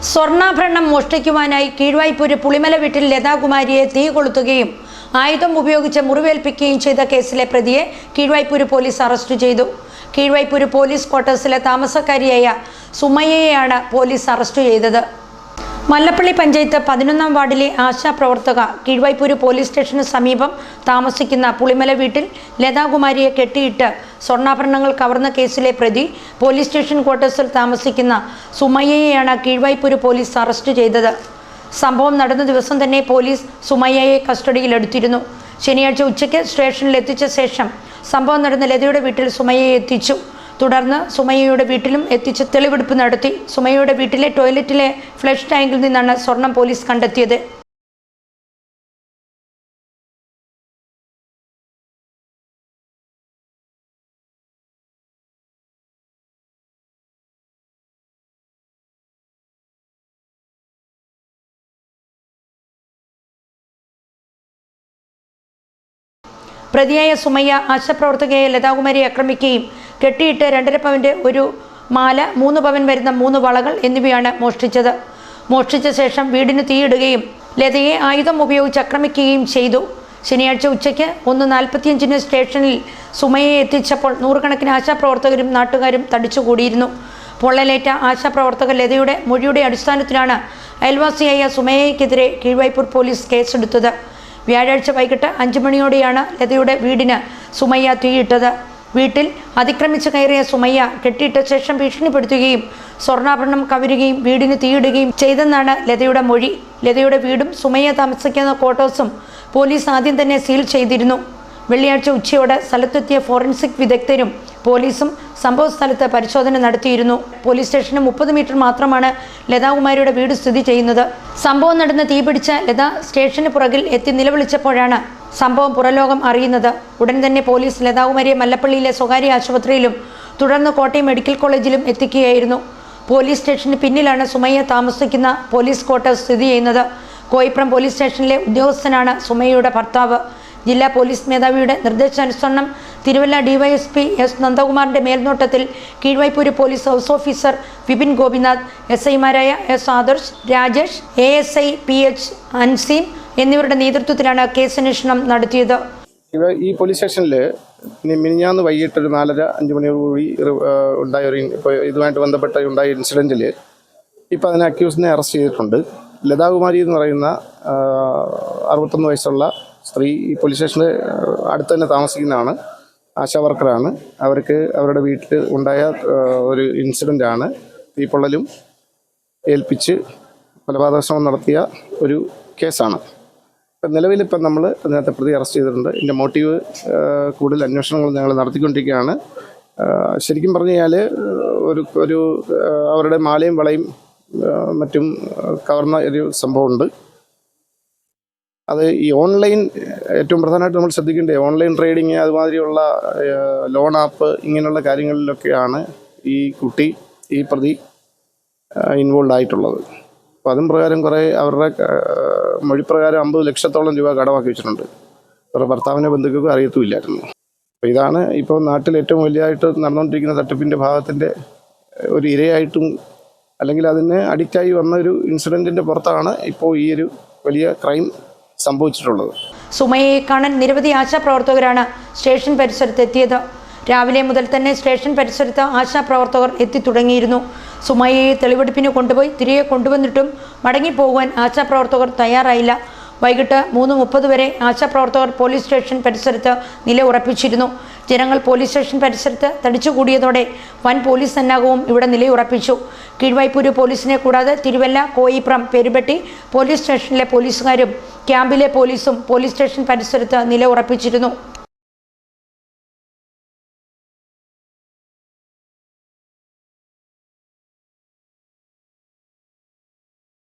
സ്വർണ്ണാഭരണം മോഷ്ടിക്കുവാനായി കീഴ്വായ്പൂര് പുളിമല വീട്ടിൽ ലതാകുമാരിയെ തീ കൊളുത്തുകയും ആയുധം ഉപയോഗിച്ച് മുറിവേൽപ്പിക്കുകയും ചെയ്ത കേസിലെ പ്രതിയെ കീഴ്വായ്പൂര് പോലീസ് അറസ്റ്റ് ചെയ്തു. കീഴ്വായ്പൂര് പോലീസ് ക്വാർട്ടേഴ്സിലെ താമസക്കാരിയായ സുമയ്യയെയാണ് പോലീസ് അറസ്റ്റ് ചെയ്തത്. മല്ലപ്പള്ളി പഞ്ചായത്ത് 11-ാം വാർഡിലെ ആശാപ്രവർത്തക കീഴ്വായ്പൂര് പോലീസ് സ്റ്റേഷന് സമീപം താമസിക്കുന്ന പുളിമല വീട്ടിൽ ലതാകുമാരിയെ കെട്ടിയിട്ട് സ്വർണ്ണാഭരണങ്ങൾ കവർന്ന കേസിലെ പ്രതി പോലീസ് സ്റ്റേഷൻ ക്വാർട്ടേഴ്സിൽ താമസിക്കുന്ന സുമയ്യയെയാണ് കീഴ്വായ്പൂര് പോലീസ് അറസ്റ്റ് ചെയ്തത്. സംഭവം നടന്ന ദിവസം തന്നെ പോലീസ് സുമയ്യയെ കസ്റ്റഡിയിലെടുത്തിരുന്നു. ശനിയാഴ്ച ഉച്ചയ്ക്ക് സ്റ്റേഷനിൽ എത്തിച്ച ശേഷം സംഭവം നടന്ന ലതയുടെ വീട്ടിൽ സുമയ്യയെ എത്തിച്ചു. തുടർന്ന് സുമയ്യയുടെ വീട്ടിലും എത്തിച്ച് തെളിവെടുപ്പ് നടത്തി. സുമയ്യയുടെ വീട്ടിലെ ടോയ്ലറ്റിലെ ഫ്ലഷ് ടാങ്കിൽ നിന്നാണ് സ്വർണം പോലീസ് കണ്ടെത്തിയത്. പ്രതിയായ സുമയ്യ ആശാപ്രവർത്തകയായ ലതാകുമാരിയെ ആക്രമിക്കുകയും കെട്ടിയിട്ട് 2.5 പവന്റെ ഒരു മാല, 3 പവൻ വരുന്ന 3 വളകൾ എന്നിവയാണ് മോഷ്ടിച്ചത്. മോഷ്ടിച്ച ശേഷം വീടിന് തീയിടുകയും ലതയെ ആയുധം ഉപയോഗിച്ച് ആക്രമിക്കുകയും ചെയ്തു. ശനിയാഴ്ച ഉച്ചയ്ക്ക് 1:45 സ്റ്റേഷനിൽ സുമയ്യയെ എത്തിച്ചപ്പോൾ നൂറുകണക്കിന് ആശാപ്രവർത്തകരും നാട്ടുകാരും തടിച്ചുകൂടിയിരുന്നു. പൊള്ളലേറ്റ ആശാപ്രവർത്തക ലതയുടെ മൊഴിയുടെ അടിസ്ഥാനത്തിലാണ് അയൽവാസിയായ സുമയ്യയ്ക്കെതിരെ കീഴ്വായ്പൂർ പോലീസ് കേസെടുത്തത്. വ്യാഴാഴ്ച വൈകിട്ട് 5 മണിയോടെയാണ് ലതയുടെ വീടിന് സുമയ്യ തീയിട്ടത്. വീട്ടിൽ അതിക്രമിച്ച് കയറിയ സുമയ്യ കെട്ടിയിട്ട ശേഷം ഭീഷണിപ്പെടുത്തുകയും സ്വർണ്ണാഭരണം കവരുകയും വീടിന് തീയിടുകയും ചെയ്തെന്നാണ് ലതയുടെ മൊഴി. ലതയുടെ വീടും സുമയ്യ താമസിക്കുന്ന ക്വാർട്ടേഴ്സും പോലീസ് ആദ്യം തന്നെ സീൽ ചെയ്തിരുന്നു. വെള്ളിയാഴ്ച ഉച്ചയോടെ സ്ഥലത്തെത്തിയ ഫോറൻസിക് വിദഗ്ധരും പോലീസും സംഭവ സ്ഥലത്ത് പരിശോധന നടത്തിയിരുന്നു. പോലീസ് സ്റ്റേഷന് 30 മീറ്റർ മാത്രമാണ് ലതാകുമാരിയുടെ വീട് സ്ഥിതി ചെയ്യുന്നത്. സംഭവം നടന്ന് തീപിടിച്ച ലത സ്റ്റേഷന് പുറകിൽ എത്തി നിലവിളിച്ചപ്പോഴാണ് സംഭവം പുറലോകം അറിയുന്നത്. ഉടൻ തന്നെ പോലീസ് ലതാകുമാരിയെ മല്ലപ്പള്ളിയിലെ സ്വകാര്യ ആശുപത്രിയിലും തുടർന്ന് കോട്ടയം മെഡിക്കൽ കോളേജിലും എത്തിക്കുകയായിരുന്നു. പോലീസ് സ്റ്റേഷന് പിന്നിലാണ് സുമയ്യ താമസിക്കുന്ന പോലീസ് ക്വാർട്ടേഴ്സ് സ്ഥിതി ചെയ്യുന്നത്. കോയിപ്രം പോലീസ് സ്റ്റേഷനിലെ ഉദ്യോഗസ്ഥനാണ് സുമയ്യയുടെ ഭർത്താവ്. ജില്ലാ പോലീസ് മേധാവിയുടെ നിർദ്ദേശാനുസരണം തിരുവല്ല ഡിവൈഎസ്പി എസ് നന്ദകുമാറിന്റെ മേൽനോട്ടത്തിൽ Keezhvaipur police house officer Vipin Gopinath, SI-മാരായ S Adarsh, Rajesh, ASI PH Anseem എന്നിവരുടെ നേതൃത്വത്തിലാണ് കേസന്വേഷണം നടത്തിയത്. ഈ പോലീസ് സ്റ്റേഷനിൽ മിനിഞ്ഞാന്ന് വൈകിട്ട് ഒരു 4:30-5 മണിയോടുകൂടി ഉണ്ടായ ഒരു ഇതുമായിട്ട് ബന്ധപ്പെട്ട ഉണ്ടായ ഇൻസിഡൻറ്റിൽ ഇപ്പോൾ അതിനെ അക്യൂസിനെ അറസ്റ്റ് ചെയ്തിട്ടുണ്ട്. ലതാകുമാരി എന്ന് പറയുന്ന 61 വയസ്സുള്ള സ്ത്രീ ഈ പോലീസ് സ്റ്റേഷനിൽ അടുത്ത് തന്നെ താമസിക്കുന്നതാണ്. ആശാ വർക്കറാണ്. അവർക്ക് അവരുടെ വീട്ടിൽ ഉണ്ടായ ഒരു ഇൻസിഡൻ്റാണ്. തീപ്പൊള്ളലും ഏൽപ്പിച്ച് കൊലപാതക ശ്രമം നടത്തിയ ഒരു കേസാണ്. ഇപ്പം നിലവിലിപ്പം നമ്മൾ അതിനകത്ത് പ്രതി അറസ്റ്റ് ചെയ്തിട്ടുണ്ട്. ഇതിൻ്റെ മോട്ടീവ് കൂടുതൽ അന്വേഷണങ്ങൾ ഞങ്ങൾ നടത്തിക്കൊണ്ടിരിക്കുകയാണ്. ശരിക്കും പറഞ്ഞു കഴിഞ്ഞാൽ ഒരു അവരുടെ മാലയും വളയും മറ്റും കവർന്ന ഒരു സംഭവമുണ്ട്. അത് ഈ ഓൺലൈൻ ഏറ്റവും പ്രധാനമായിട്ട് നമ്മൾ ശ്രദ്ധിക്കേണ്ടത് ഓൺലൈൻ ട്രേഡിങ്, അതുമാതിരിയുള്ള ലോൺ ആപ്പ്, ഇങ്ങനെയുള്ള കാര്യങ്ങളിലൊക്കെയാണ് ഈ പ്രതി ഇൻവോൾവ് ആയിട്ടുള്ളത്. അപ്പോൾ അതും പ്രകാരം കുറേ അവരുടെ മൊഴിപ്രകാരം 50 ലക്ഷത്തോളം രൂപ കടമാക്കി വെച്ചിട്ടുണ്ട്. അവരുടെ ഭർത്താവിനെ ബന്ധുക്കൾക്ക് അറിയത്തുമില്ലായിരുന്നു. അപ്പോൾ ഇതാണ് ഇപ്പോൾ നാട്ടിൽ ഏറ്റവും വലിയതായിട്ട് നടന്നുകൊണ്ടിരിക്കുന്ന തട്ടിപ്പിൻ്റെ ഭാഗത്തിൻ്റെ ഒരു ഇരയായിട്ടും അല്ലെങ്കിൽ അതിന് അഡിക്റ്റായി വന്ന ഒരു ഇൻസിഡൻറ്റിൻ്റെ പുറത്താണ് ഇപ്പോൾ ഈ ഒരു വലിയ ക്രൈം സംഭവിച്ചിട്ടുള്ളത്. സുമയ്യയെ കാണാൻ നിരവധി ആശാപ്രവർത്തകരാണ് സ്റ്റേഷൻ പരിസരത്ത് എത്തിയത്. രാവിലെ മുതൽ തന്നെ സ്റ്റേഷൻ പരിസരത്ത് ആശാപ്രവർത്തകർ എത്തിത്തുടങ്ങിയിരുന്നു. സുമയ്യയെ തെളിവെടുപ്പിന് കൊണ്ടുപോയി തിരികെ കൊണ്ടുവന്നിട്ടും മടങ്ങിപ്പോകുവാൻ ആശാപ്രവർത്തകർ തയ്യാറായില്ല. വൈകിട്ട് 3:30 വരെ ആശാപ്രവർത്തകർ പോലീസ് സ്റ്റേഷൻ പരിസരത്ത് നില ഉറപ്പിച്ചിരുന്നു. ജനങ്ങൾ പോലീസ് സ്റ്റേഷൻ പരിസരത്ത് തടിച്ചുകൂടിയതോടെ വൻ പോലീസ് സന്നാഹവും ഇവിടെ നിലയുറപ്പിച്ചു. കീഴ്വായ്പൂര് പോലീസിനെ കൂടാതെ തിരുവല്ല, കോയിപ്രം, പെരുമ്പട്ടി പോലീസ് സ്റ്റേഷനിലെ പോലീസുകാരും ക്യാമ്പിലെ പോലീസും പോലീസ് സ്റ്റേഷൻ പരിസരത്ത് നില ഉറപ്പിച്ചിരുന്നു.